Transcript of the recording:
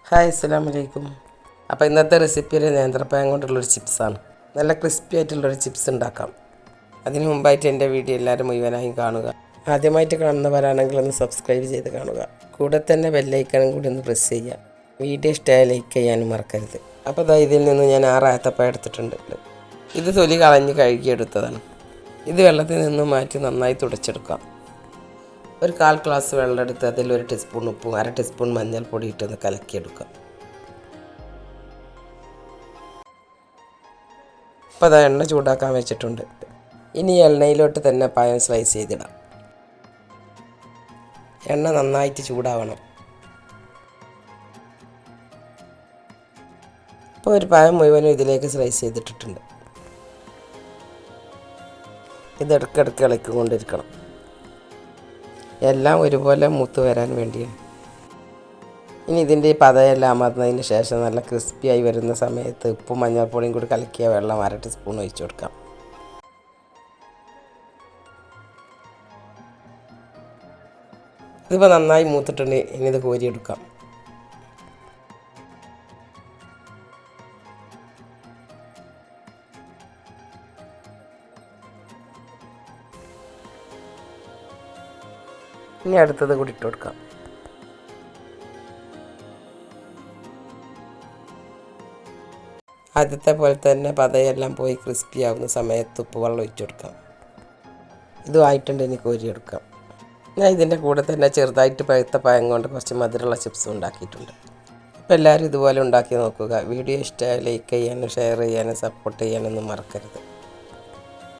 Hi അസ്സലാമു അലൈക്കും. അപ്പോൾ ഇന്നത്തെ റെസിപ്പി ഒരു നേന്ത്രപ്പഴം കൊണ്ടുള്ളൊരു ചിപ്സാണ്. നല്ല ക്രിസ്പി ആയിട്ടുള്ളൊരു ചിപ്സ് ഉണ്ടാക്കാം. അതിന് മുമ്പായിട്ട് എൻ്റെ വീഡിയോ എല്ലാവരും മുഴുവനായും കാണുക. ആദ്യമായിട്ട് കാണുന്നവരാണെങ്കിൽ ഒന്ന് സബ്സ്ക്രൈബ് ചെയ്ത് കാണുക. കൂടെ തന്നെ ബെല്ലൈക്കണും കൂടി ഒന്ന് പ്രസ് ചെയ്യുക. വീഡിയോ ഇഷ്ടമായ ലൈക്ക് ചെയ്യാനും മറക്കരുത്. അപ്പോൾ ഇതിൽ നിന്ന് ഞാൻ 6 ഏത്തപ്പഴം എടുത്തിട്ടുണ്ട്. ഇത് തൊലി കളഞ്ഞ് കഴുകിയെടുത്തതാണ്. ഇത് വെള്ളത്തിൽ നിന്ന് മാറ്റി നന്നായി തുടച്ചെടുക്കാം. ഒരു 1/4 ഗ്ലാസ് വെള്ളം എടുത്ത് അതിൽ 1 ടീസ്പൂൺ ഉപ്പും 1/2 ടീസ്പൂൺ മഞ്ഞൾപ്പൊടി ഇട്ടൊന്ന് കലക്കിയെടുക്കാം. അപ്പോൾ എണ്ണ ചൂടാക്കാൻ വെച്ചിട്ടുണ്ട്. ഇനി എണ്ണയിലോട്ട് തന്നെ പഴം സ്ലൈസ് ചെയ്തിടാം. എണ്ണ നന്നായിട്ട് ചൂടാവണം. ഇപ്പോൾ ഒരു പഴം മുഴുവനും ഇതിലേക്ക് സ്ലൈസ് ചെയ്തിട്ടിട്ടുണ്ട്. ഇത് ഇടയ്ക്കിടയ്ക്ക് ഇളക്കിക്കൊണ്ടിരിക്കണം. എല്ലാം ഒരുപോലെ മൂത്ത് വരാൻ വേണ്ടിയാണ്. ഇനി ഇതിൻ്റെ ഈ പതയെല്ലാം അമർന്നതിന് ശേഷം നല്ല ക്രിസ്പിയായി വരുന്ന സമയത്ത് ഉപ്പും മഞ്ഞൾപ്പൊടിയും കൂടി കലക്കിയ വെള്ളം 1/2 ടീസ്പൂൺ ഒഴിച്ചു കൊടുക്കാം. ഇതിപ്പോൾ നന്നായി മൂത്തിട്ടുണ്ട്. ഇനി ഇത് കോരിയെടുക്കാം. ഇനി അടുത്തത് കൂടി ഇട്ട് കൊടുക്കാം. ആദ്യത്തെ പോലെ തന്നെ പതയെല്ലാം പോയി ക്രിസ്പി ആവുന്ന സമയത്ത് ഉപ്പ് വെള്ളം ഒഴിച്ചു കൊടുക്കാം. ഇതും ആയിട്ടുണ്ട്. ഇനി കോരിയെടുക്കാം. ഞാൻ ഇതിൻ്റെ കൂടെ തന്നെ ചെറുതായിട്ട് പഴുത്ത പഴം കൊണ്ട് കുറച്ച് മധുരമുള്ള ചിപ്സും ഉണ്ടാക്കിയിട്ടുണ്ട്. അപ്പോൾ എല്ലാവരും ഇതുപോലെ ഉണ്ടാക്കി നോക്കുക. വീഡിയോ ഇഷ്ടമായി ലൈക്ക് ചെയ്യാനും ഷെയർ ചെയ്യാനും സപ്പോർട്ട് ചെയ്യാനൊന്നും മറക്കരുത്.